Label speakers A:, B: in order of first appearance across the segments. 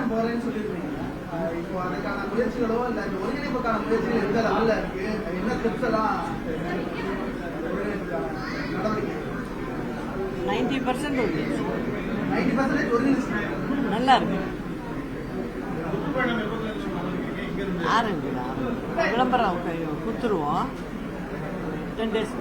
A: பயணம் போறேன்னு சொல்லியிருக்கீங்க. இப்போ அதுக்கான முயற்சிகளோ இல்ல இந்த ஒருங்கிணைப்புக்கான முயற்சிகள் எந்த லெவல்ல இருக்கு, என்ன ஸ்டெப்ஸ் எல்லாம் நடவடிக்கை
B: 90% வந்துச்சு.
A: 90% ஒருங்கிணைச்சு
B: நல்லா இருக்கு. ஆரம்பிங்களா விளம்பரம் கொடுத்துருவோம். 10 days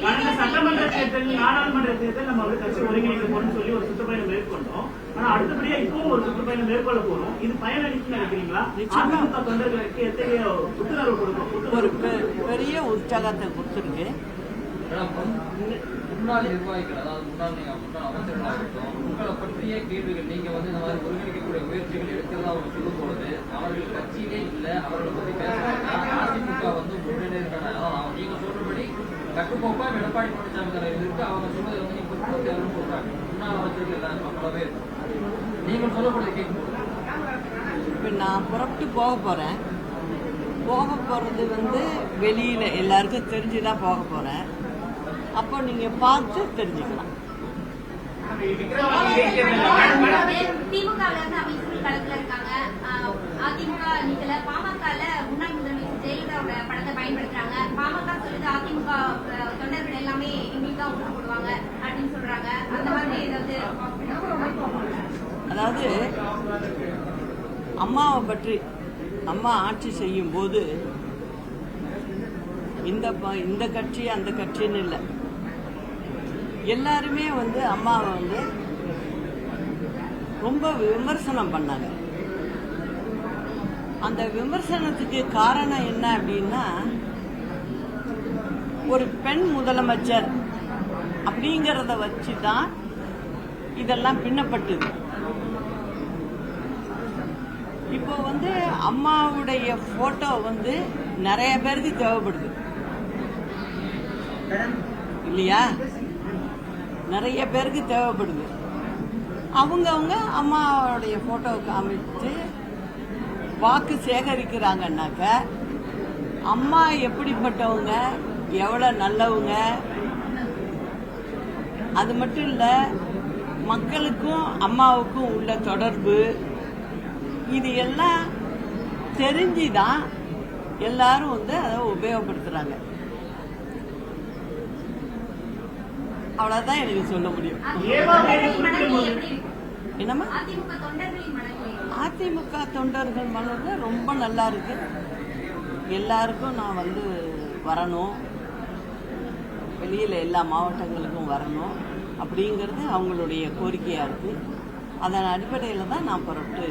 C: கடந்த சட்டமன்ற தேர்தல், நாடாளுமன்ற தேர்தல் நம்ம ஒரு கட்சி ஒருங்கிணைக்க போறோம்னு சொல்லி ஒரு சுற்றுப்பயணம் மேற்கொண்டோம். ஆனா அடுத்தபடியா இப்பவும் ஒரு சுற்றுப்பயணம் மேற்கொள்ள போறோம். இது பயனளிக்கும் நினைக்கிறீங்களா? அதிமுக தொண்டர்களுக்கு எத்தகைய புத்துணர்வு கொடுக்கும்?
B: ஒரு பெரிய உற்சாகத்தை கொடுத்துருக்கு.
D: முன்னாள் நிர்வாகிகள், அதாவது முன்னாள் அமைச்சர்களாக இருக்கட்டும், உங்களை பற்றிய கேள்விகள் நீங்க இந்த மாதிரி ஒருங்கிணைக்கக்கூடிய முயற்சிகள் எடுக்கிறதா அவங்க சொல்லும் பொழுது அவர்கள் கட்சியிலே இல்லை, அவர்களை பத்தி பேசுறாங்க. அதிமுக முன்னேறிருக்காங்க. அதாவது நீங்க சொல்றபடி கட்டுக்கோப்பா எடப்பாடி பழனிசாமி தலைவர் இருக்கு. அவங்க சொன்னது நீங்க சொல்றாங்க. முன்னாள் அமைச்சர்கள் எல்லாம் பலவே இருக்கும். நீங்கள் சொல்லப்படுறது கேட்கும்போது
B: இப்போ நான் புறப்பட்டு போக போறேன். போக போறது வெளியில எல்லாருக்கும் தெரிஞ்சுதான் போக போறேன். அப்போ நீங்க பார்த்து தெரிஞ்சுக்கலாம்.
E: திமுக அமைச்சர்கள் களத்துல இருக்காங்க. அதிமுக நீக்கல. பாமகல முன்னாள் முதலமைச்சர் ஜெயலலிதா படத்தை பயன்படுத்துறாங்க. பாமக சொல்லுது அதிமுக தொண்டர்கள் எல்லாமே எங்களுக்கு தான் ஓட்டு போடுவாங்க அப்படின்னு சொல்றாங்க. அந்த மாதிரி
B: அதாவது அம்மாவை பற்றி, அம்மா ஆட்சி செய்யும் போது இந்த கட்சி அந்த கட்சின்னு இல்லை, எல்லாருமே அம்மாவை ரொம்ப விமர்சனம் பண்ணாங்க. அந்த விமர்சனத்துக்கு காரணம் என்ன அப்படின்னா, ஒரு பெண் முதலமைச்சர் அப்படிங்கறத வச்சுதான் இதெல்லாம் பின்னப்பட்டது. இப்போ அம்மாவுடைய போட்டோ நிறைய பேருக்கு தேவைப்படுது இல்லையா? நிறைய பேருக்கு தேவைப்படுது. அவங்கவுங்க அம்மாவுடைய போட்டோ காமிச்சு வாக்கு சேகரிக்கிறாங்கன்னாக்க, அம்மா எப்படிப்பட்டவங்க, எவ்வளவு நல்லவங்க, அது மட்டும் இல்ல மக்களுக்கும் அம்மாவுக்கும் உள்ள தொடர்பு, இது எல்லாம் தெரிஞ்சுதான் எல்லாரும் அதை உபயோகப்படுத்துறாங்க. அவ்வளவுதான் எனக்கு சொல்ல முடியும். என்னமா அதிமுக தொண்டர்கள் மனது ரொம்ப நல்லா இருக்கு. எல்லாருக்கும் நான் வரணும், வெளியில எல்லா மாவட்டங்களுக்கும் வரணும் அப்படிங்கிறது அவங்களுடைய கோரிக்கையா இருக்கு. அதன் அடிப்படையில தான் நான் புறப்பட்டு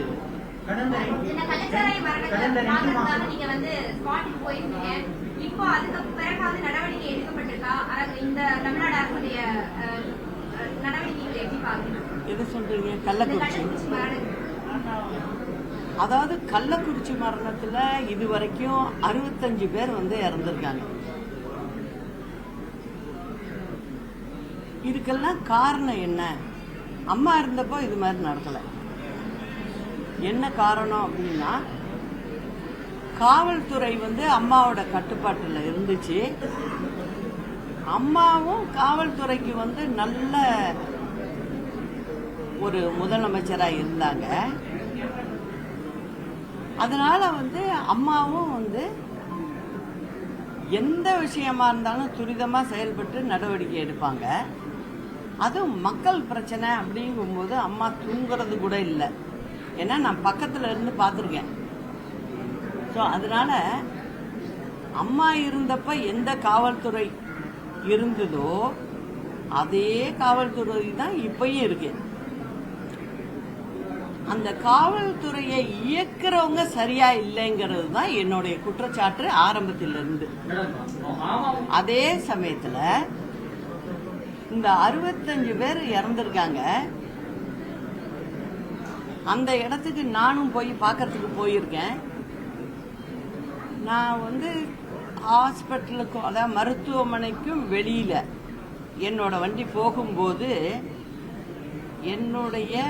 E: இப்போ அதுக்கு பிறகாவது நடவடிக்கை எடுக்கப்பட்டிருக்கா? இந்த தமிழ்நாடு அரசுடைய நடவடிக்கைகள் எப்படி பாக்குறீங்க?
B: எது சொல்றீங்க? கள்ளக்குறிச்சி. அதாவது கள்ளக்குறிச்சி மரணத்துல இதுவரைக்கும் 65 பேர் இறந்திருக்காங்க. இதுக்கெல்லாம் காரணம் என்ன? அம்மா இருந்தப்போ இது மாதிரி நடக்கல. என்ன காரணம் அப்படின்னா, காவல்துறை அம்மாவோட கட்டுப்பாட்டுல இருந்துச்சு. அம்மாவும் காவல்துறைக்கு நல்ல ஒரு முதலமைச்சரா இருந்தாங்க. அதனால அம்மாவும் எந்த விஷயமா இருந்தாலும் துரிதமா செயல்பட்டு நடவடிக்கை எடுப்பாங்க. அதுவும் மக்கள் பிரச்சனை அப்படிங்கும்போது அம்மா தூங்குறது கூட இல்லை. ஏன்னா நான் பக்கத்துல இருந்து பார்த்துருக்கேன். ஸோ அதனால அம்மா இருந்தப்ப எந்த காவல்துறை இருந்ததோ அதே காவல்துறை தான் இப்பயும் இருக்கு. அந்த காவல்துறையை இயக்குறவங்க சரியா இல்லைங்கிறது தான் என்னுடைய குற்றச்சாட்டு ஆரம்பத்திலிருந்து. அதே சமயத்துல இந்த 65 பேர் இறந்திருக்காங்க. அந்த இடத்துக்கு நானும் போய் பார்க்கறதுக்கு போயிருக்கேன். நான் ஹாஸ்பிட்டலுக்கும், அதாவது மருத்துவமனைக்கும் வெளியில என்னோட வண்டி போகும்போது என்னுடைய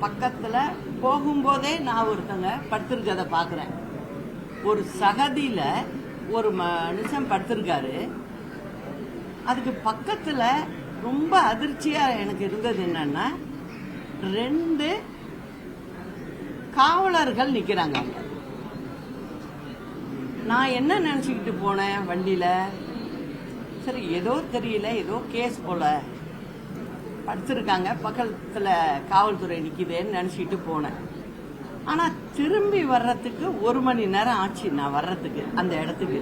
B: பக்கத்துல போகும்போதே நான் ஒருத்தங்க படுத்திருக்கதை பாக்குறேன். ஒரு சகதியில ஒரு மனுஷன் படுத்திருக்காரு. அதுக்கு பக்கத்துல ரொம்ப அதிர்ச்சியா எனக்கு இருந்தது என்னன்னா, 2 காவலர்கள் நிக்கிறாங்க. நான் என்ன நினைச்சுக்கிட்டு போனேன் வண்டியில, சரி ஏதோ தெரியல, ஏதோ கேஸ் போல படுத்திருக்காங்க, பக்கத்துல காவல்துறை நிக்குதேன்னு நினைச்சிட்டு போனேன். ஆனா திரும்பி வர்றதுக்கு 1 மணி நேரம் ஆச்சு நான் வர்றதுக்கு அந்த இடத்துக்கு.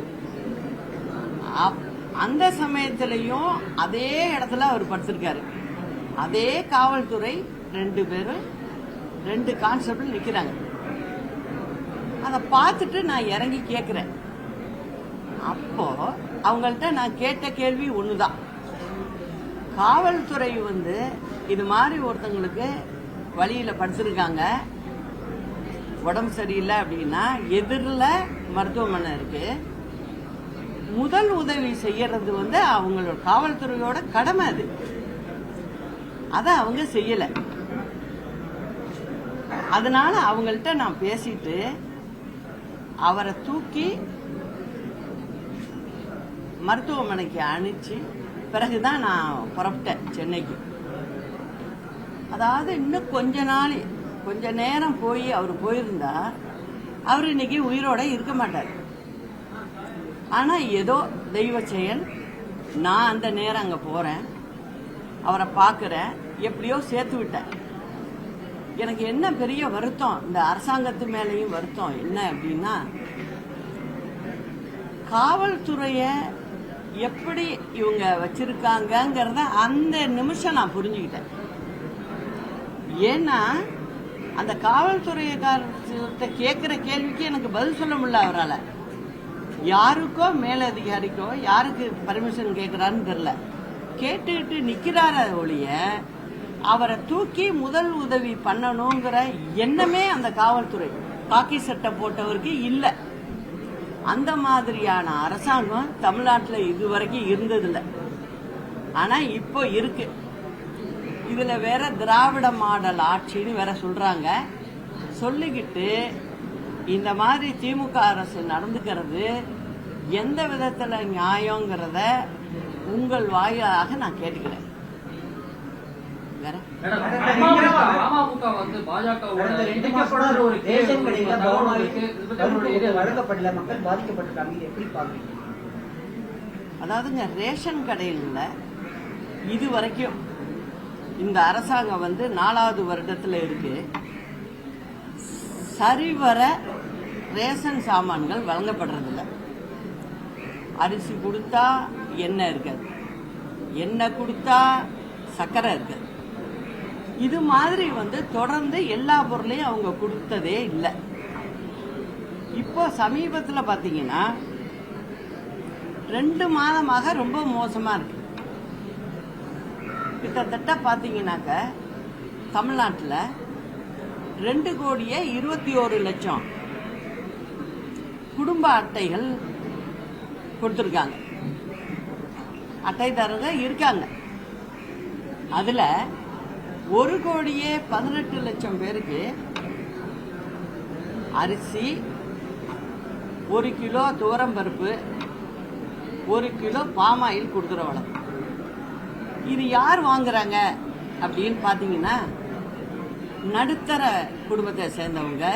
B: அந்த சமயத்திலையும் அதே இடத்துல அவர் படுத்திருக்காரு. அதே காவல்துறை 2 பேரும் 2 கான்ஸ்டபிள் நிக்கிறாங்க. அதை பார்த்துட்டு நான் இறங்கி கேட்கிறேன். அப்போ அவங்கள்ட்ட நான் கேட்ட கேள்வி ஒண்ணுதான், காவல்துறை வந்து இது மாதிரி ஒருத்தங்களுக்கு வழியில படுத்திருக்காங்க, உடம்பு சரியில்லை அப்படின்னா எதிரில் மருத்துவமனை இருக்கு, முதல் உதவி செய்யறது வந்து அவங்களோட காவல்துறையோட கடமை. அது அத அவங்க செய்யல. அதனால அவங்கள்ட்ட நான் பேசிட்டு அவரை தூக்கி மருத்துவமனைக்கு அனுப்பிச்சு பிறகுதான் நான் புறப்பட்டேன் சென்னைக்கு. அதாவது இன்னும் கொஞ்ச நேரம் போய் அவர் போயிருந்தா அவர் இன்னைக்கு உயிரோட இருக்க மாட்டார். ஆனா ஏதோ தெய்வ செயல், நான் அந்த நேரம் அங்க போறேன், அவரை பார்க்கிறேன், எப்படியோ சேர்த்து விட்டேன். எனக்கு என்ன பெரிய வருத்தம், இந்த அரசாங்கத்து மேலேயும் வருத்தம் என்ன அப்படின்னா, காவல்துறைய எப்படி இவங்க வச்சிருக்காங்கங்கிறத அந்த நிமிஷம் நான் புரிஞ்சுக்கிட்டேன். ஏன்னா அந்த காவல்துறையக்காரர்கிட்ட கேட்கிற கேள்விக்கு எனக்கு பதில் சொல்ல முடியல அவரால். யாருக்கோ மேலதிகாரிக்கோ யாருக்கு பர்மிஷன் கேட்கிறான்னு தெரியல, கேட்டுக்கிட்டு நிக்கிறார ஒழிய அவரை தூக்கி முதல் உதவி பண்ணணுங்கிற எண்ணமே அந்த காவல்துறை காக்கி சட்டை போட்டவருக்கு இல்ல. அந்த மாதிரியான அரசாங்கம் தமிழ்நாட்டில் இதுவரைக்கும் இருந்ததில்லை. ஆனா இப்போ இருக்கு. இதுல வேற திராவிட மாடல் ஆட்சின்னு வேற சொல்றாங்க. சொல்லிக்கிட்டு இந்த மாதிரி திமுக அரசு நடந்துக்கிறது எந்த விதத்துல நியாயங்கிறத உங்கள் வாயிலாக நான் கேட்டுக்கிறேன். வேற
D: அமமுக வந்து பாஜகவோட
F: இணைக்கப்படாத ஒரு ரேஷன் கடையில வழங்கப்படல, மக்கள் பாதிக்கப்பட்டிருக்காங்க, எப்படி பாக்குறீங்க?
B: அதாவதுங்க, ரேஷன் கடையில் இது வரைக்கும் இந்த அரசாங்கம் வந்து 4வது வருடத்துல இருக்கு, சரிவர ரேஷன் சாமான்கள் வழங்கப்படுறதில்லை. அரிசி கொடுத்தா எண்ணெய் இருக்காது, எண்ணெய் கொடுத்தா சர்க்கரை இருக்காது. இது மாதிரி வந்து தொடர்ந்து எல்லா பொருளையும் அவங்க கொடுத்ததே இல்லை. இப்போ சமீபத்தில் பார்த்தீங்கன்னா 2 மாதமாக ரொம்ப மோசமா இருக்கு. கிட்டத்தட்ட பார்த்தீங்கன்னாக்க தமிழ்நாட்டில் 2,21,00,000 குடும்ப அட்டைகள் கொடுத்துருக்காங்க, அட்டைதாரர்கள் இருக்காங்க. அதுல 1,18,00,000 பேருக்கு அரிசி, 1 கிலோ துவரம்பருப்பு, 1 கிலோ பாமாயில் கொடுக்குற வழக்கம். இது யார் வாங்குறாங்க அப்படின்னு பாத்தீங்கன்னா, நடுத்தர குடும்பத்தை சேர்ந்தவங்க,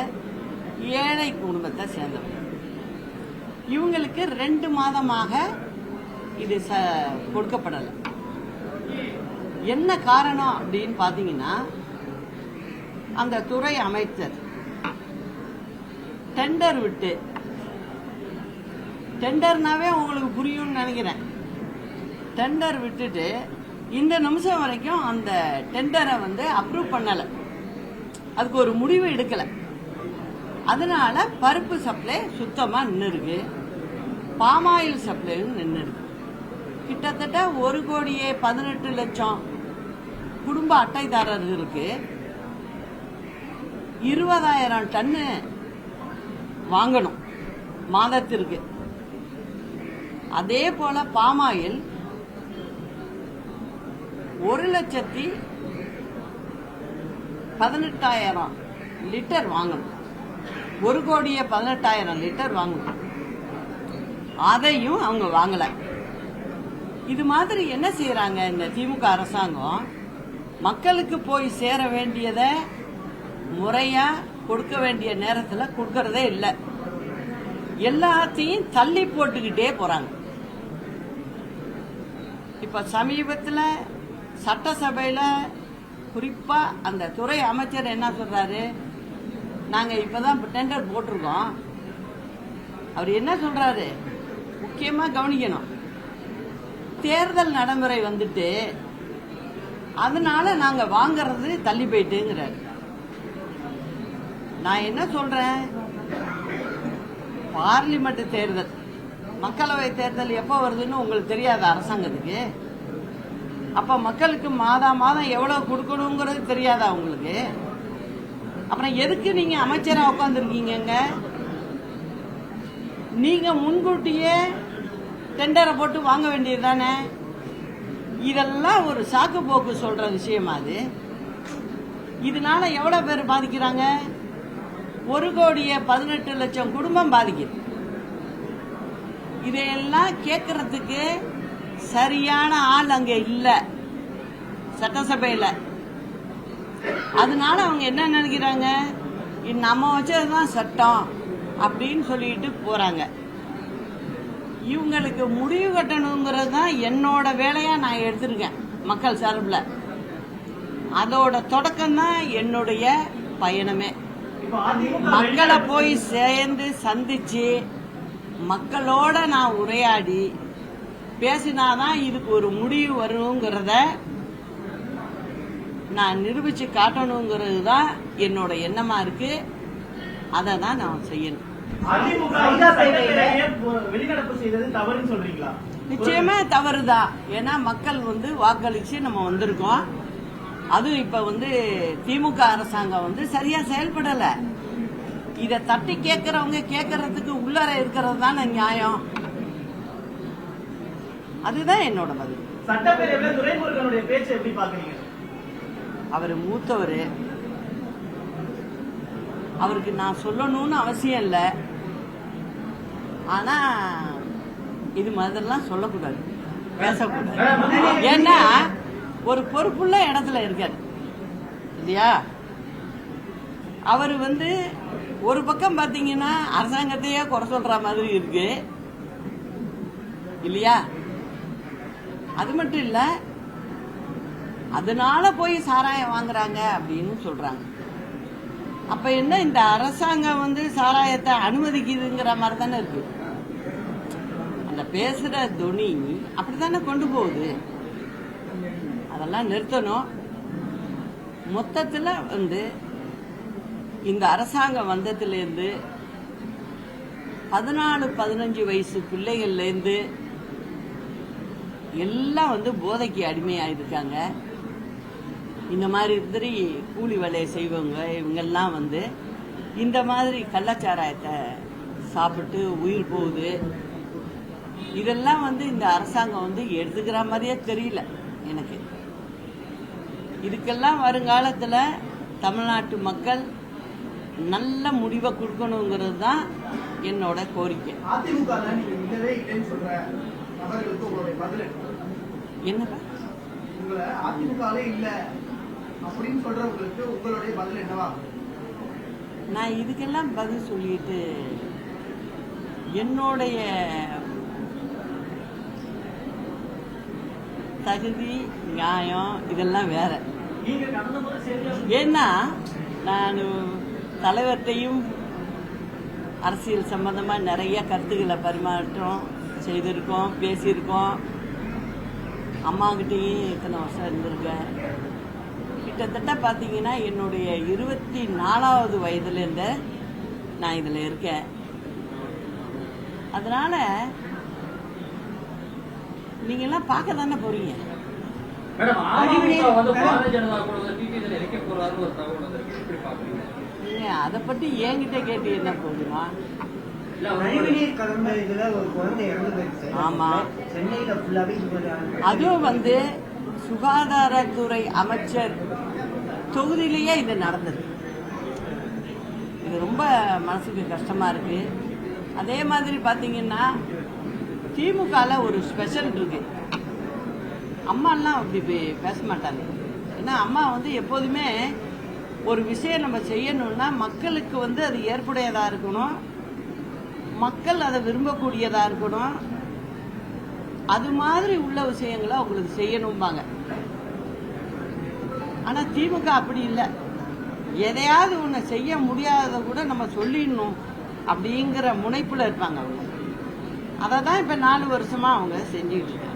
B: ஏழை குடும்பத்தை சேர்ந்தவங்க. இவங்களுக்கு 2 மாதமாக இது கொடுக்கப்படலை. என்ன காரணம் அப்படின்னு பாத்தீங்கன்னா, அந்த துறை அமைச்சர் டெண்டர் விட்டு, டெண்டர்னாவே உங்களுக்கு புரியும்னு நினைக்கிறேன், டெண்டர் விட்டுட்டு இந்த நிமிஷம் வரைக்கும் அந்த டெண்டரை வந்து அப்ரூவ் பண்ணல, அதுக்கு ஒரு முடிவு எடுக்கல. அதனால பருப்பு சப்ளை சுத்தமா நின்று இருக்கு, பாமாயில் சப்ளையும் நின்று இருக்கு. கிட்டத்தட்ட 1,18,00,000 குடும்ப அட்டைதாரர்களுக்கு 20,000 டன்னு வாங்கணும் மாதத்திற்கு. அதே போல பாமாயில் 1,18,000 லிட்டர் வாங்கணும், 1,18,000 லிட்டர் வாங்கணும். அதையும் அவங்க வாங்கல. இது மாதிரி என்ன செய்யறாங்க இந்த திமுக அரசாங்கம், மக்களுக்கு போய் சேர வேண்டியதை முறையா கொடுக்க வேண்டிய நேரத்தில் கொடுக்கறதே இல்லை. எல்லாத்தையும் தள்ளி போட்டுக்கிட்டே போறாங்க. இப்ப சமீபத்தில் சட்டசபையில குறிப்பா அந்த துறை அமைச்சர் என்ன சொல்றாரு, நாங்க இப்பதான் டெண்டர் போட்டிருக்கோம். அவர் என்ன சொல்றாரு, முக்கியமா கவனிக்கணும், தேர்தல் நடைமுறை வந்துட்டு அதனால நாங்க வாங்கறது தள்ளி போயிட்டுங்கிறாரு. நான் என்ன சொல்றேன், பார்லிமெண்ட் தேர்தல், மக்களவை தேர்தல் எப்போ வருதுன்னு உங்களுக்கு தெரியாத அரசாங்கத்துக்கு? அப்ப மக்களுக்கு மாதம் எவ்வளவு கொடுக்கணுங்கிறது தெரியாதா உங்களுக்கு? அப்புறம் எதுக்கு நீங்க அமைச்சரா உட்காந்துருக்கீங்க? நீங்க முன்கூட்டியே டெண்டரை போட்டு வாங்க வேண்டியது தானே. இதெல்லாம் ஒரு சாக்கு போக்கு சொல்ற விஷயமா அது? இதனால எவ்வளவு பேர் பாதிக்கிறாங்க? 1,18,00,000 குடும்பம் பாதிக்குது. இதையெல்லாம் கேட்கறதுக்கு சரியான ஆள் அங்க இல்ல சட்டசபையில. அதனால அவங்க என்ன நினைக்கிறாங்க, நம்ம வச்சதுதான் சட்டம் அப்படின்னு சொல்லிட்டு போறாங்க. இவங்களுக்கு முடிவு கட்டணுங்கிறது தான் என்னோட வேலையா நான் எடுத்திருக்கேன் மக்கள் சார்பில். அதோட தொடக்கம் தான் என்னுடைய பயணமே. மக்களை போய் சேர்ந்து சந்திச்சு மக்களோட நான் உரையாடி பேசினாதான் இதுக்கு ஒரு முடிவு வருங்கிறத நான் நிரூபிச்சு காட்டணுங்கிறது தான் என்னோட எண்ணமா இருக்கு. அதை தான் நான் செய்யணும்.
C: வெளிநடப்பு செய்தது தவறுன்னு சொல்றீங்களா?
B: நிச்சயமா தவறுதான். ஏன்னா மக்கள் வாக்களிச்சு நம்ம வந்திருக்கோம். அதுவும் இப்ப திமுக அரசாங்கம் சரியா செயல்படல. இத தட்டி கேட்கறவங்க கேட்கறதுக்கு உள்ளர இருக்கிறது தானே நியாயம். அதுதான் என்னோட பதில்.
C: சட்டப்பேரவையில துரைமுருகனுடைய பேச்சு எப்படி பாக்குறீங்க?
B: அவர் மூத்தவர், அவருக்கு நான் சொல்லணும்னு அவசியம் இல்லை. ஆனா இது மாதிரிலாம் சொல்லக்கூடாது, பேசக்கூடாது. ஏன்னா ஒரு பொறுப்புள்ள இடத்துல இருக்காரு இல்லையா. அவர் ஒரு பக்கம் பாத்தீங்கன்னா அரசாங்கத்தையே குறை சொல்ற மாதிரி இருக்கு இல்லையா. அது மட்டும் இல்ல, அதனால போய் சாராயம் வாங்குறாங்க அப்படின்னு சொல்றாங்க. அப்ப என்ன, இந்த அரசாங்கம் சாராயத்தை அனுமதிக்குதுங்கிற மாதிரி தானே இருக்கு. அந்த பேசுற துணி அப்படித்தானே கொண்டு போகுது. அதெல்லாம் நிறுத்தணும். மொத்தத்துல இந்த அரசாங்கம் வந்ததுலேருந்து 14-15 வயசு பிள்ளைகள்ல இருந்து எல்லாம் போதைக்கு அடிமையாயிருக்காங்க. இந்த மாதிரி கூலி வேலையை செய்வங்க இவங்கெல்லாம் இந்த மாதிரி கள்ளச்சாராயத்தை சாப்பிட்டு உயிர் போகுது. இதெல்லாம் இந்த அரசாங்கம் எடுத்துக்கிற மாதிரியே தெரியல எனக்கு. இதுக்கெல்லாம் வருங்காலத்துல தமிழ்நாட்டு மக்கள் நல்ல முடிவை கொடுக்கணுங்கிறது தான் என்னோட கோரிக்கை.
A: அதிமுக இல்லவே இல்லைன்னு சொல்ற நபர்களுக்கு உங்களுடைய பதில்
B: என்னப்பா?
A: உங்களை அதிமுகவே இல்ல அப்படின்னு சொல்றவங்களுக்கு உங்களுடைய பதில் என்னவா?
B: நான் இதுக்கெல்லாம் பதில் சொல்லிட்டு என்னுடைய தகுதி நியாயம் இதெல்லாம் வேற. ஏன்னா நான் தலைவர்கிட்டையும் அரசியல் சம்பந்தமா நிறைய கருத்துக்களை பரிமாற்றம் செய்திருக்கோம், பேசியிருக்கோம். அம்மாகிட்டையும் இத்தனை வருஷம் இருந்திருக்கேன். கிட்டத்தட்ட பார்த்தீங்கன்னா என்னுடைய 24வது வயதுலேருந்து நான் இதில் இருக்கேன். அதனால நீங்கெல்லாம் பார்க்க தானே போறீங்க. அதை பத்தி என்கிட்ட கேட்டு என்ன போகுதுமா? ஆமா, அதுவும் சுகாதாரத்துறை அமைச்சர் தொகுதியிலேயே இது நடந்தது. இது ரொம்ப மனசுக்கு கஷ்டமா இருக்கு. அதே மாதிரி பாத்தீங்கன்னா திமுகல ஒரு ஸ்பெஷல் இருக்கு. அம்மாலாம் அப்படி பேச மாட்டாங்க. ஏன்னா அம்மா வந்து எப்போதுமே ஒரு விஷயம் நம்ம செய்யணும்னா மக்களுக்கு வந்து அது ஏற்புடையதாக இருக்கணும், மக்கள் அதை விரும்பக்கூடியதாக இருக்கணும், அது மாதிரி உள்ள விஷயங்களை அவங்களுக்கு செய்யணும்பாங்க. ஆனால் திமுக அப்படி இல்லை. எதையாவது ஒன்று செய்ய முடியாததை கூட நம்ம சொல்லிடணும் அப்படிங்கிற முனைப்பில் இருப்பாங்க அவங்க. அதை தான் இப்போ 4 வருஷமாக அவங்க செஞ்சுக்கிட்டு இருக்காங்க.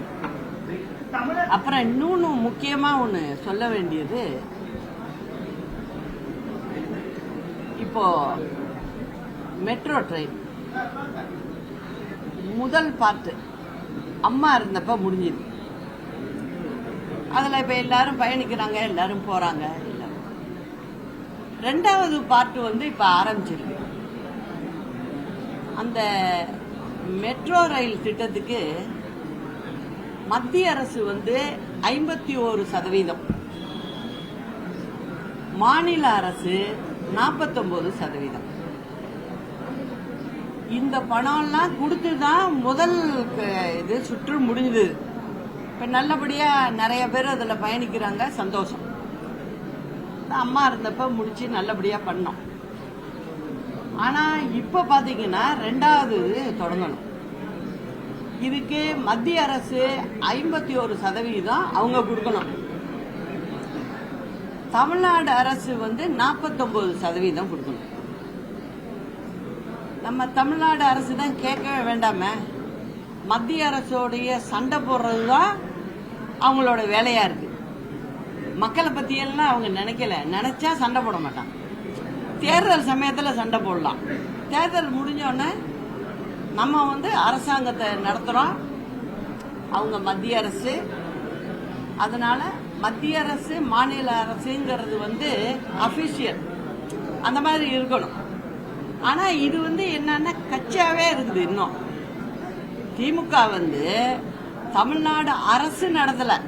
B: அப்புறம் இன்னொன்று முக்கியமாக ஒன்று சொல்ல வேண்டியது, இப்போ மெட்ரோ ட்ரெயின் முதல் பார்ட்டு அம்மா இருந்தப்ப முடிஞ்சுது. அதில் இப்போ எல்லாரும் பயணிக்கிறாங்க, எல்லாரும் போகிறாங்க. எல்லாரும் 2வது பார்ட்டு வந்து இப்போ ஆரம்பிச்சிருக்கு. அந்த மெட்ரோ ரயில் திட்டத்துக்கு மத்திய அரசு வந்து 51%, மாநில அரசு 49%. இந்த பணம்லாம் கொடுத்து தான் முதல் இது சுற்று முடிஞ்சது. இப்போ நல்லபடியாக நிறைய பேர் அதில் பயணிக்கிறாங்க, சந்தோஷம். அம்மா இருந்தப்ப முடிச்சு நல்லபடியாக பண்ணோம். ஆனால் இப்போ பார்த்தீங்கன்னா 2வது தொடங்கணும். இதுக்கு மத்திய அரசு 51% அவங்க கொடுக்கணும். தமிழ்நாடு அரசு வந்து 49% கொடுக்கணும். நம்ம தமிழ்நாடு அரசு தான் கேட்கவே வேண்டாமே, மத்திய அரசோடைய சண்டை போடுறது தான் அவங்களோட வேலையா இருக்கு. மக்களை பற்றியெல்லாம் அவங்க நினைக்கல, நினைச்சா சண்டை போட மாட்டாங்க. தேர்தல் சமயத்தில் சண்டை போடலாம். தேர்தல் முடிஞ்சோடனே நம்ம வந்து அரசாங்கத்தை நடத்துகிறோம், அவங்க மத்திய அரசு. அதனால மத்திய அரசு மாநில அரசுங்கிறது வந்து அஃபிஷியல் அந்த மாதிரி இருக்கணும். ஆனால் இது வந்து என்னன்னா கட்சியாகவே இருக்குது. இன்னும் திமுக வந்து தமிழ்நாடு அரசு நடத்தலை,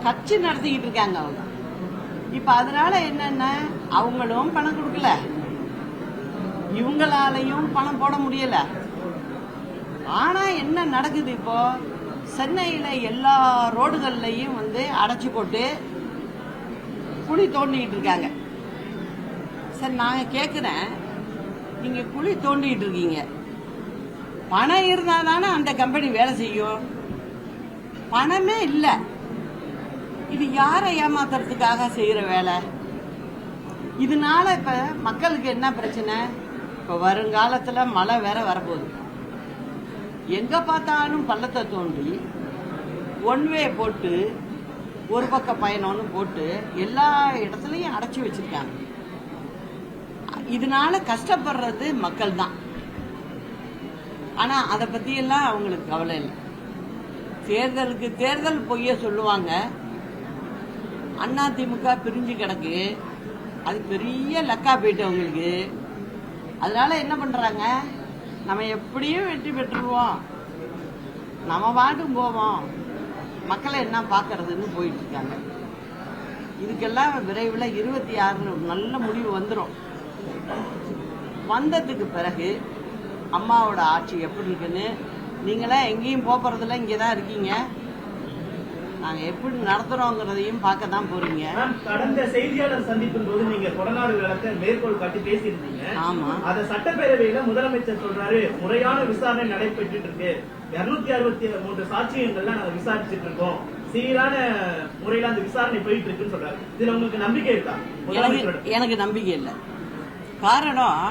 B: கட்சி நடத்திக்கிட்டு இருக்காங்க அவங்க. இப்போ அதனால என்னன்னா அவங்களும் பணம் கொடுக்கல, இவங்களாலையும் பணம் போட முடியல. ஆனா என்ன நடக்குது, இப்போ சென்னையில எல்லா ரோடுகள்லையும் வந்து அடைச்சி போட்டு குழி தோண்டிக்கிட்டு இருக்காங்க. சரி, நான் கேட்குறேன், நீங்க குழி தோண்டிக்கிட்டு இருக்கீங்க, பணம் இருந்தா தானே அந்த கம்பெனி வேலை செய்யும். பணமே இல்லை. இது யாரை ஏமாத்துறதுக்காக செய்யற வேலை? இதனால இப்ப மக்களுக்கு என்ன பிரச்சனை? இப்ப வருங்காலத்துல மழை வேற வரப்போகுது. எங்க பார்த்தாலும் பள்ளத்தை தோண்டி ஒன்வே போட்டு ஒரு பக்க பயணம்னு போட்டு எல்லா இடத்துலயும் அடைச்சி வச்சிருக்காங்க. இதனால கஷ்டப்படுறது மக்கள் தான். ஆனா அதை பத்தி எல்லாம் அவங்களுக்கு கவலை இல்லை. தேர்தலுக்கு தேர்தல் பொய்ய சொல்லுவாங்க. அதிமுக பிரிஞ்சு கிடக்கு, அது பெரிய லக்கா போயிட்டு அவங்களுக்கு. அதனால என்ன பண்றாங்க, நம்ம எப்படியும் வெற்றி பெற்றுருவோம், நம்ம பாட்டும் போவோம், மக்களை என்ன பாக்குறதுன்னு போயிட்டு இருக்காங்க. இதுக்கெல்லாம் விரைவில் 26 நல்ல முடிவு வந்துடும். வந்ததுக்கு பிறகு அம்மாவோட ஆட்சி எப்படி இருக்குன்னு நீங்களாம் எங்கேயும் போறதில்ல, இங்கே தான் இருக்கீங்க. நாங்க எப்படி நடத்துறோங்கிறதையும் பார்க்க தான் போறீங்க.
C: கடந்த செய்தியாளர் சந்திப்பின் போது நீங்க கொடநாடு வழக்கை மேற்கோள் காட்டி பேசியிருந்தீங்க.
B: ஆமா,
C: அத சட்டப்பேரவையில முதலமைச்சர் சொல்றாரு, முறையான விசாரணை நடைபெற்று இருக்கு, 263 சாட்சியங்கள்லாம் நாங்க விசாரிச்சுட்டு இருக்கோம், சீரான முறையில அந்த விசாரணை போயிட்டு இருக்குன்னு சொல்றாரு. இதுல உங்களுக்கு நம்பிக்கை இருக்கா?
B: எனக்கு நம்பிக்கை இல்லை. காரணம்,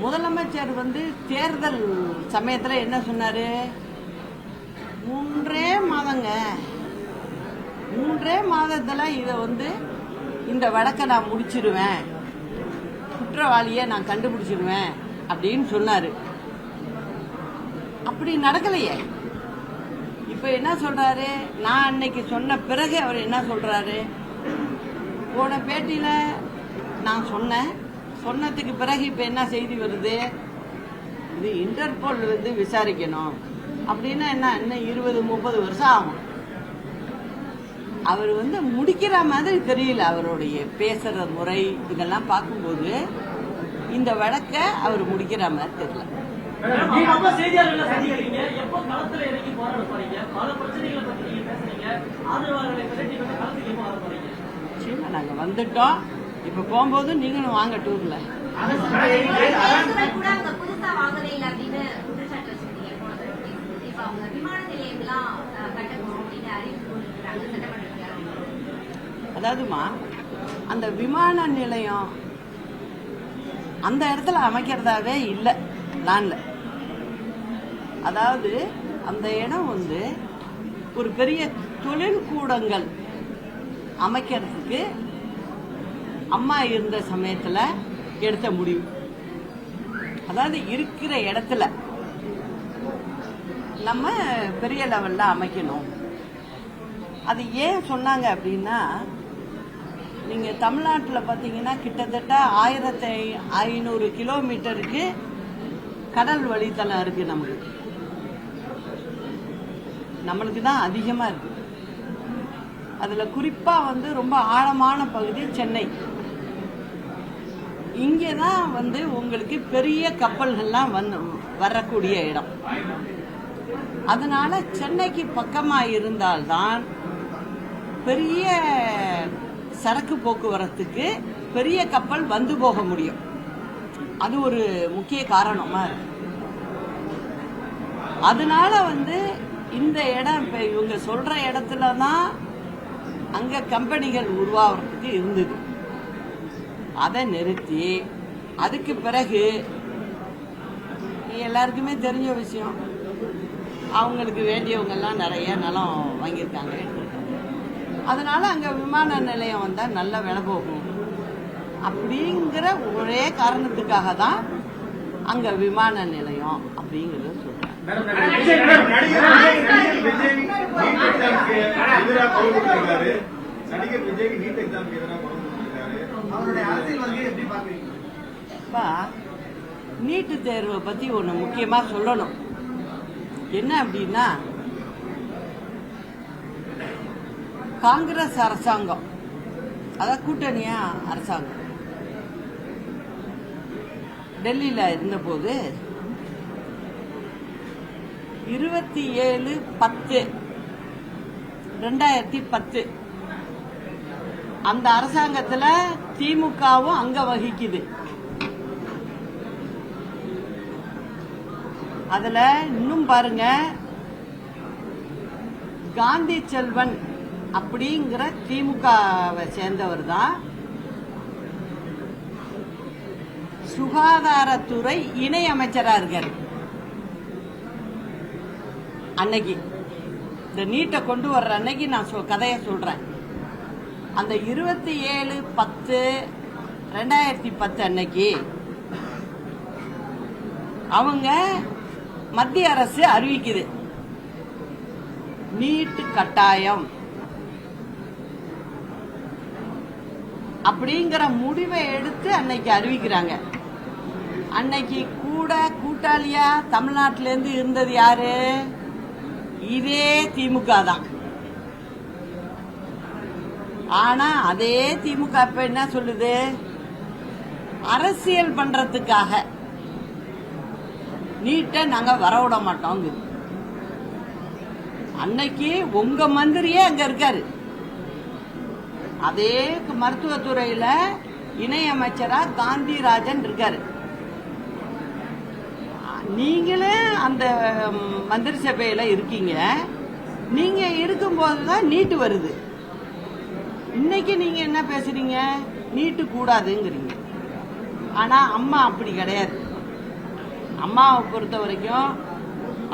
B: முதலமைச்சர் வந்து தேர்தல் சமயத்துல என்ன சொன்னாரு, 3 மாதங்க, 3 மாதத்துல இத வந்து இந்த வழக்கை நான் முடிச்சிருவேன், குற்றவாளியை நான் கண்டுபிடிச்சிருவேன் அப்படின்னு சொன்னாரு. அப்படி நடக்கலையே. இப்ப என்ன சொல்றாரு, நான் அன்னைக்கு சொன்ன பிறகு அவர் என்ன சொல்றாரு, போன பேட்டியில நான் சொன்னதுக்கு பிறகு இப்ப என்ன செய்தி வருது, இது இன்டர்போல் வந்து விசாரிக்கணும் அப்படின்னா என்ன, இன்னும் 20-30 வருஷம் ஆகும். அவர் வந்து முடிக்கிற மாதிரி தெரியல. அவருடைய பேசுற முறை இதெல்லாம் பார்க்கும்போது இந்த வழக்கை அவர் முடிக்கிற மாதிரி தெரியல.
G: செய்தியாளர்கள் சந்திக்கிறீங்க, எப்போ களத்துல இறங்கி போராட போறீங்க? பல பிரச்சனைகளை பத்தி நீங்க பேசுறீங்க,
C: ஆதரவாளர்களை விரட்டி வந்து களத்துக்கு எப்போ வர போறீங்க?
B: நிச்சயமா நாங்க வந்துட்டோம். இப்ப போகும்போது நீங்களும் வாங்க டூர்ல.
E: பேருந்துகள் கூட அவங்க புதுசா வாங்கவே இல்லை அப்படின்னு குற்றச்சாட்டு வச்சிருக்கீங்க. இப்ப அவங்க விமான நிலையம்லாம் கட்டணும் அப்படின்னு அறிவிப்பு கொடுத்துருக்காங்க சட்டமன்றத்தில்.
B: அதாவதுமா, அந்த விமான நிலையம் அந்த இடத்துல அமைக்கிறதாவே இல்லை லேண்ட்ல. அதாவது அந்த இடம் வந்து ஒரு பெரிய தொழில் கூடங்கள் அமைக்கிறதுக்கு அம்மா இருந்த சமயத்துல எடுத்த முடிவு. அதாவது இருக்கிற இடத்துல நம்ம பெரிய லெவல்ல அமைக்கணும். அது ஏன் சொன்னாங்க அப்படின்னா, நீங்க தமிழ்நாட்டில் பார்த்தீங்கன்னா கிட்டத்தட்ட 1500 கிலோமீட்டருக்கு கடல் வழித்தடம் இருக்கு. நம்மளுக்கு தான் அதிகமா இருக்கு. அதுல குறிப்பா வந்து ரொம்ப ஆழமான பகுதி சென்னை. இங்கதான் வந்து உங்களுக்கு பெரிய கப்பல்கள்லாம் வரக்கூடிய இடம். அதனால சென்னைக்கு பக்கமா இருந்தால்தான் பெரிய சரக்கு போக்குவரத்துக்கு பெரிய கப்பல் வந்து போக முடியும். அது ஒரு முக்கிய காரணமா இருக்கு. அதனால வந்து இந்த இடம் இப்ப இவங்க சொல்ற இடத்துல தான் அங்க கம்பெனிகள் உருவாகிறதுக்கு இருந்தது. அதை நிறுத்தி அதுக்கு பிறகு எல்லாருக்குமே தெரிஞ்ச விஷயம், அவங்களுக்கு வேண்டியவங்க எல்லாம் நிறைய நிலம் வாங்கியிருக்காங்க, எடுத்திருக்காங்க. அதனால அங்க விமான நிலையம் வந்தா நல்ல விலை போகும் அப்படிங்கிற ஒரே காரணத்துக்காக தான் அங்க விமான நிலையம் அப்படிங்கறத சொல்றாங்க. நீட்டு தேர்வை பத்தி ஒண்ணு முக்கியமா சொல்லணும். என்ன அப்படின்னா, காங்கிரஸ் அரசாங்கம், அதாவது கூட்டணியா அரசாங்கம் டெல்லியில இருந்தபோது 27/10/2010 அந்த அரசாங்கத்துல திமுகவும் அங்க வகிக்குது. அதுல இன்னும் பாருங்க, காந்தி செல்வன் அப்படிங்கிற திமுகவை சேர்ந்தவர் தான் சுகாதாரத்துறை இணை அமைச்சரா இருக்காரு. அன்னைக்கு இந்த நீட்டை கொண்டு வர்ற அன்னைக்கு நான் கதைய சொல்றேன். அந்த 27/10/2010 அன்னைக்கு அவங்க மத்திய அரசு அறிவிக்குது, நீட்டு கட்டாயம் அப்படிங்கிற முடிவை எடுத்து அன்னைக்கு அறிவிக்கிறாங்க. அன்னைக்கு கூட கூட்டாளியா தமிழ்நாட்டில இருந்து இருந்தது யாரு? இதே திமுக தான். ஆனா அதே திமுக இப்ப என்ன சொல்லுது? அரசியல் பண்றதுக்காக நீட்டை நாங்க வரவிட மாட்டோம். அன்னைக்கு உங்க மந்திரியே அங்க இருக்காரு, அதே மருத்துவத்துறையில இணை அமைச்சரா காந்திராஜன் இருக்காரு. நீங்களே அந்த மந்திரி சபையில இருக்கீங்க. நீங்க இருக்கும்போதுதான் நீட்டு வருது. இன்னைக்கு நீங்க என்ன பேசுறீங்க? நீட்டு கூடாதுங்கிறீங்க. ஆனா அம்மா அப்படி கிடையாது. அம்மாவை பொறுத்த வரைக்கும்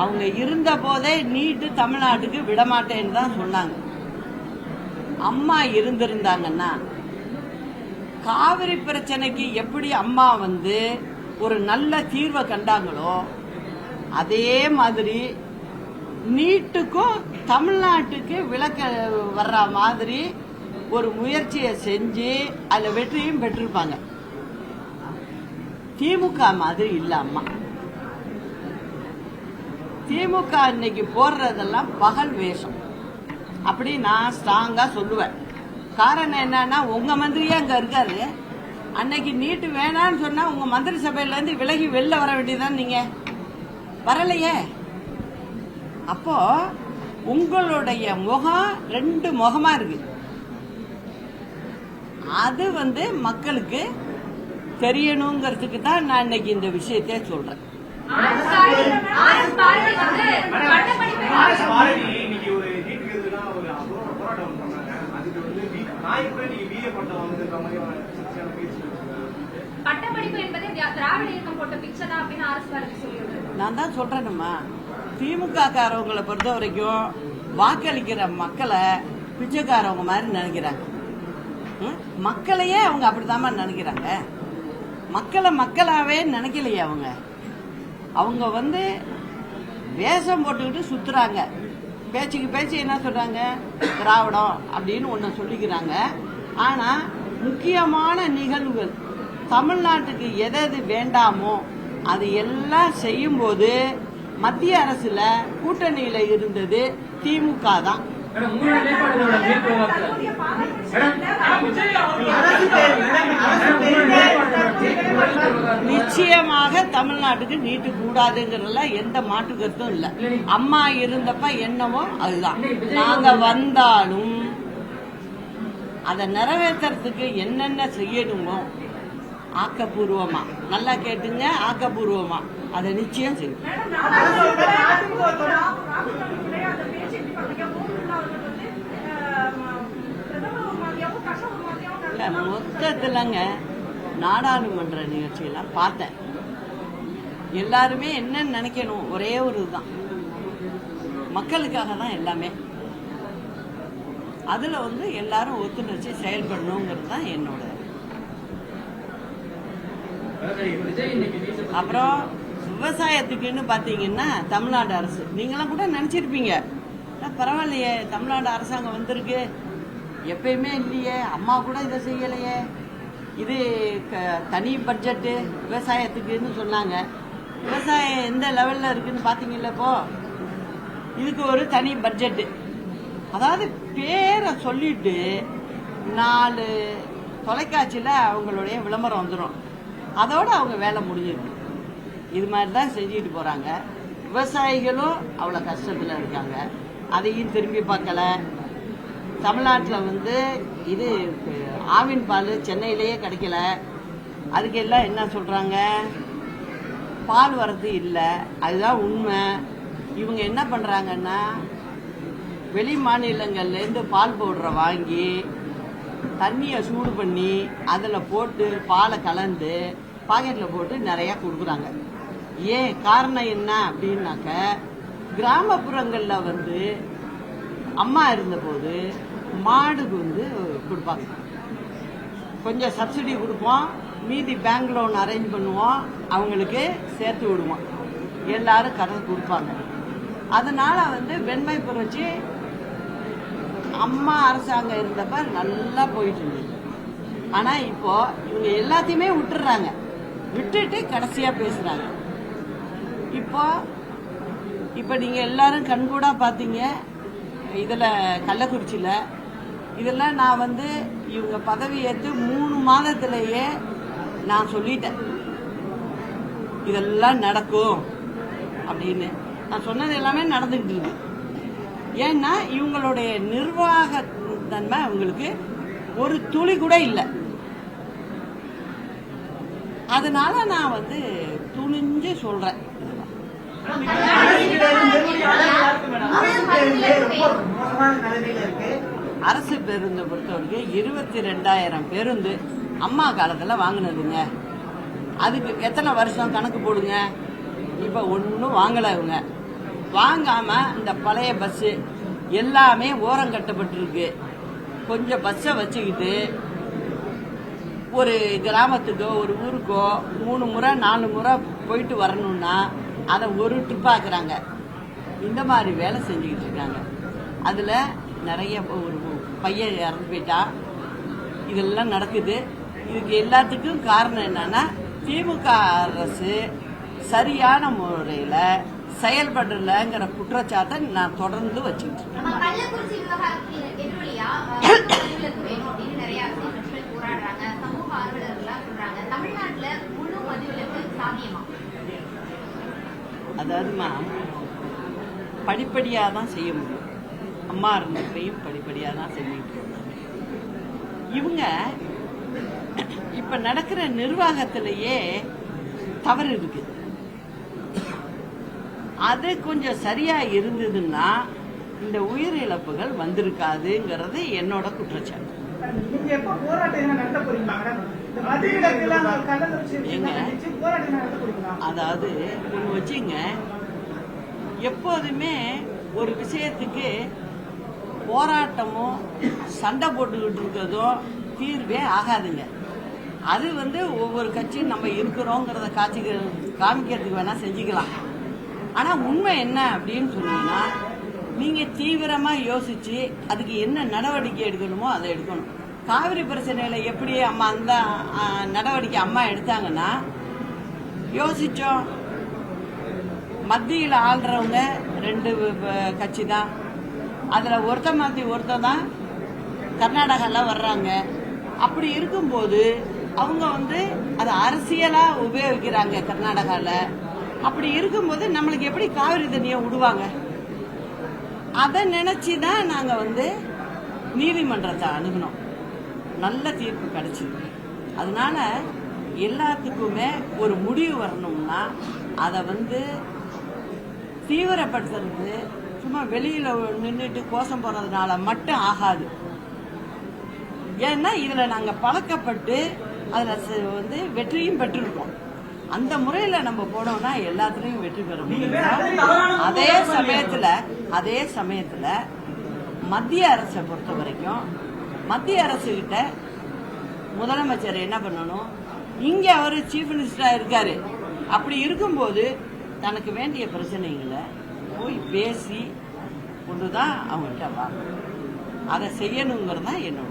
B: அவங்க இருந்த போதே நீட்டு தமிழ்நாட்டுக்கு விடமாட்டேன்னு தான் சொன்னாங்க. அம்மா இருந்திருந்தாங்கன்னா காவிரி பிரச்சனைக்கு எப்படி அம்மா வந்து ஒரு நல்ல தீர்வை கண்டாங்களோ, அதே மாதிரி நீட்டுக்கும் தமிழ்நாட்டுக்கு விலக்க வர்ற மாதிரி ஒரு முயற்சியை செஞ்சு அதுல வெற்றியும் பெற்றிருப்பாங்க. திமுக மாதிரி இல்ல அம்மா. திமுக இன்னைக்கு போடுறதெல்லாம் பகல் வேஷம் அப்படி நான் ஸ்ட்ராங்கா சொல்லுவேன். காரணம் என்னன்னா, உங்க மந்திரியே அங்க இருக்காரு. அன்னைக்கு நீட்டு வேணான்னு சொன்னா உங்க மந்திரி சபையில இருந்து விலகி வெளில வர வேண்டியதுதான். நீங்க வரலையே. அப்போ உங்களுடைய முகம் 2 முகமா இருக்கு. அது மக்களுக்கு தெரியணுங்கிறதுக்கு தான் நான் இன்னைக்கு இந்த விஷயத்தை சொல்றேன்.
G: இன்னைக்கு ஒரு நீட்டுக்கிறதுனா ஒரு போராட்டம் பண்ணாங்க. அதுக்கு நான் கூட நீங்க பிஏ பட்டம் வாங்குற மாதிரியான
E: பட்டப்படிப்பு என்பது திராவிட இயக்கம் போட்ட பிச்சை தான் அப்படின்னு அரசு சொல்லியிருக்காங்க.
B: நான் தான் சொல்றேன்மா, திமுக காரவங்களை பொறுத்த வரைக்கும் வாக்களிக்கிற மக்களை பிச்சைக்காரவங்க மாதிரி நினைக்கிறாங்க. மக்களையே அவங்க அப்படித்தாம்மா நினைக்கிறாங்க. மக்களை மக்களாவே நினைக்கலையே அவங்க. அவங்க வேஷம் போட்டுக்கிட்டு சுத்துறாங்க. பேச்சுக்கு பேச்சு என்ன சொல்றாங்க, திராவிடம் அப்படின்னு ஒன்று சொல்லிக்கிறாங்க. ஆனா முக்கியமான நிகழ்வுகள் தமிழ்நாட்டுக்கு எது வேண்டாமோ அது எல்லாம் செய்யும் போது மத்திய அரசுல கூட்டணியில இருந்தது திமுக தான். நிச்சயமாக தமிழ்நாட்டுக்கு நீட்டு கூடாதுங்கிறதுல எந்த மாற்று கருத்தும் இல்ல. அம்மா இருந்தப்ப என்னவோ அதுதான். நாங்க வந்தாலும் அதை நிறைவேற்றுறதுக்கு என்னென்ன செய்யணுமோ ஆக்கப்பூர்வமா, நல்லா கேட்டுங்க, ஆக்கப்பூர்வமா அதை நிச்சயம் செய்யும். மொத்தத்துலங்க நாடாளுமன்ற நிகழ்ச்சியெல்லாம் பார்த்தேன். எல்லாருமே என்ன நினைக்கணும், ஒரே ஒரு இதுதான், மக்களுக்காக தான் எல்லாமே. அதுல எல்லாரும் ஒத்துழைச்சு செயல்படணுங்கிறது தான் என்னோட. அப்புறம் விவசாயத்துக்குன்னு பாத்தீங்கன்னா தமிழ்நாடு அரசு, நீங்களாம் கூட நினைச்சிருப்பீங்க பரவாயில்லையே தமிழ்நாடு அரசாங்கம் வந்திருக்கு, எப்பயுமே இல்லையே, அம்மா கூட இதை செய்யலையே, இது தனி பட்ஜெட்டு விவசாயத்துக்குன்னு சொன்னாங்க. விவசாயம் எந்த லெவல்ல இருக்குன்னு பாத்தீங்கல்ல. இப்போ இதுக்கு ஒரு தனி பட்ஜெட்டு, அதாவது பேரை சொல்லிட்டு 4 தொலைக்காட்சியில அவங்களுடைய விளம்பரம் வந்துடும், அதோட அவங்க வேலை முடிஞ்சிருக்கு. இது மாதிரி தான் செஞ்சுட்டு போறாங்க. விவசாயிகளும் அவ்வளவு கஷ்டத்துல இருக்காங்க, அதையும் திரும்பி பார்க்கல. தமிழ்நாட்டில் இது ஆவின் பால் சென்னையிலேயே கிடைக்கல, அதுக்கு எல்லாம் என்ன சொல்றாங்க, பால் வரது இல்லை, அதுதான் உண்மை. இவங்க என்ன பண்றாங்கன்னா வெளி மாநிலங்கள்லேருந்து பால் பவுடரை வாங்கி தண்ணியை சூடு பண்ணி அதில் போட்டு பாலை கலந்து பாக்கெட்டில் போட்டு நிறையா கொடுக்குறாங்க. ஏன் காரணம் என்ன அப்படின்னாக்க, கிராமப்புறங்களில் அம்மா இருந்தபோது மாடுக்கு கொடுப்பாங்க, கொஞ்சம் சப்சிடி கொடுப்போம், மீதி பேங்க் லோன் அரேஞ்ச் பண்ணுவோம், அவங்களுக்கு சேர்த்து விடுவோம், எல்லாரும் கடன் கொடுப்பாங்க. அதனால வெண்மை புரட்சி அம்மா அரசாங்கம் இருந்தப்ப நல்லா போயிட்டு இருந்தது. ஆனா இப்போ இவங்க எல்லாத்தையுமே விட்டுறாங்க, விட்டுட்டு கடைசியா பேசுறாங்க. இப்போ நீங்க எல்லாரும் கண்கூடா பாத்தீங்க, இதுல கள்ளக்குறிச்சியில இதெல்லாம் நான் இவங்க பதவி ஏற்று 3 மாதத்திலேயே நான் சொல்லிட்டேன் இதெல்லாம் நடக்கும் அப்படின்னு. நான் சொன்னது எல்லாமே நடந்துகிட்டு இருக்கு. ஏன்னா இவங்களுடைய நிர்வாக தன்மை அவங்களுக்கு ஒரு துளி கூட இல்லை. அதனால நான் துணிஞ்சு சொல்றேன். அரசு பேருந்தை பொறுத்தவரைக்கும் 22,000 பேருந்து அம்மா காலத்துல வாங்கினதுங்க. அதுக்கு எத்தனை வருஷம் கணக்கு போடுங்க. இப்ப ஒன்னும் வாங்கல. இவங்க வாங்காம இந்த பழைய பஸ் எல்லாமே ஓரம் கட்டப்பட்டிருக்கு. கொஞ்சம் பஸ்ஸை வச்சுக்கிட்டு ஒரு கிராமத்துக்கோ ஒரு ஊருக்கோ 3 முறை 4 முறை போயிட்டு வரணும்னா அதை ஒரு ட்ரிப் ஆக்குறாங்க. இந்த மாதிரி வேலை செஞ்சுக்கிட்டு இருக்காங்க. அதுல நிறைய ஒரு பையன் இறந்து போயிட்டா, இதெல்லாம் நடக்குது. இதுக்கு எல்லாத்துக்கும் காரணம் என்னன்னா திமுக அரசு சரியான முறையில செயல்படலங்கிற குற்றச்சாட்டை நான் தொடர்ந்து வச்சுக்கிட்டு இருக்கேன்.
E: கள்ளக்குறிச்சி விவகாரத்தில் எதிரொலியா வேணும் அப்படின்னு நிறைய அரசியல் போராடுறாங்க, சமூக ஆர்வலர்கள் சொல்றாங்க. தமிழ்நாட்டுல முழு மதுவிலக்கு சாத்தியமா?
B: அதாவதுமா படிப்படியாக தான் செய்ய முடியும். அம்மா இருந்தப்பையும் படிப்படியாக தான் செஞ்சுட்டு இருந்தாங்க. இவங்க இப்ப நடக்கிற நிர்வாகத்திலேயே தவறு இருக்கு. அது கொஞ்சம் சரியா இருந்ததுன்னா இந்த உயிரிழப்புகள் வந்திருக்காதுங்கிறது என்னோட குற்றச்சாட்டு.
H: நீங்க எப்ப போராட்டம் நடத்த போறீங்களா மேடம்? இந்த மத்திய போராட்டம் நடத்த போறீங்களா?
B: அதாவது ஒன்று வச்சுங்க, எப்போதுமே ஒரு விஷயத்துக்கு போராட்டமோ சண்டை போட்டுக்கிட்டு இருக்கிறதோ தீர்வே ஆகாதுங்க. அது ஒவ்வொரு கட்சியும் நம்ம இருக்கிறோங்கிறத காமிக்கிறதுக்கு வேணா செஞ்சுக்கலாம். ஆனா உண்மை என்ன அப்படின்னு சொன்னீங்கன்னா, நீங்க தீவிரமா யோசிச்சு அதுக்கு என்ன நடவடிக்கை எடுக்கணுமோ அதை எடுக்கணும். காவிரி பிரச்சனையில எப்படி அம்மா அந்த நடவடிக்கை அம்மா எடுத்தாங்கன்னா, யோசிச்சோம். மத்தியில் ஆள்றவங்க 2 கட்சி தான். அதுல ஒருத்த மாத்தி ஒருத்த தான் கர்நாடகால வர்றாங்க. அப்படி இருக்கும்போது அவங்க அதை அரசியலா உபயோகிக்கிறாங்க கர்நாடகால. அப்படி இருக்கும்போது நம்மளுக்கு எப்படி காவிரி தண்ணியை விடுவாங்க? அதை நினைச்சுதான் நாங்க நீதிமன்றத்தை அணுகணும். நல்ல தீர்ப்பு கிடைச்சது. அதனால எல்லாத்துக்குமே ஒரு முடிவு வரணும்னா அதை தீவிரப்படுத்துறது சும்மா வெளியில நின்றுட்டு கோஷம் போறதுனால மட்டும் ஆகாது. ஏன்னா இதுல நாங்க பழக்கப்பட்டு அதுல வெற்றியும் பெற்றிருக்கோம். அந்த முறையில நம்ம போனோம்னா எல்லாத்துலயும் வெற்றி பெற முடியும். அதே சமயத்துல மத்திய அரசை பொறுத்த வரைக்கும் மத்திய அரசு கிட்ட முதலமைச்சர் என்ன பண்ணணும், இங்க அவரு சீஃப் மினிஸ்டரா இருக்காரு. அப்படி இருக்கும்போது தனக்கு வேண்டிய பிரச்சனைகளை போய் பேசி கொண்டுதான் அவங்கள்ட்ட வாங்கணும். அதை செய்யணுங்கிறது தான் என்னோட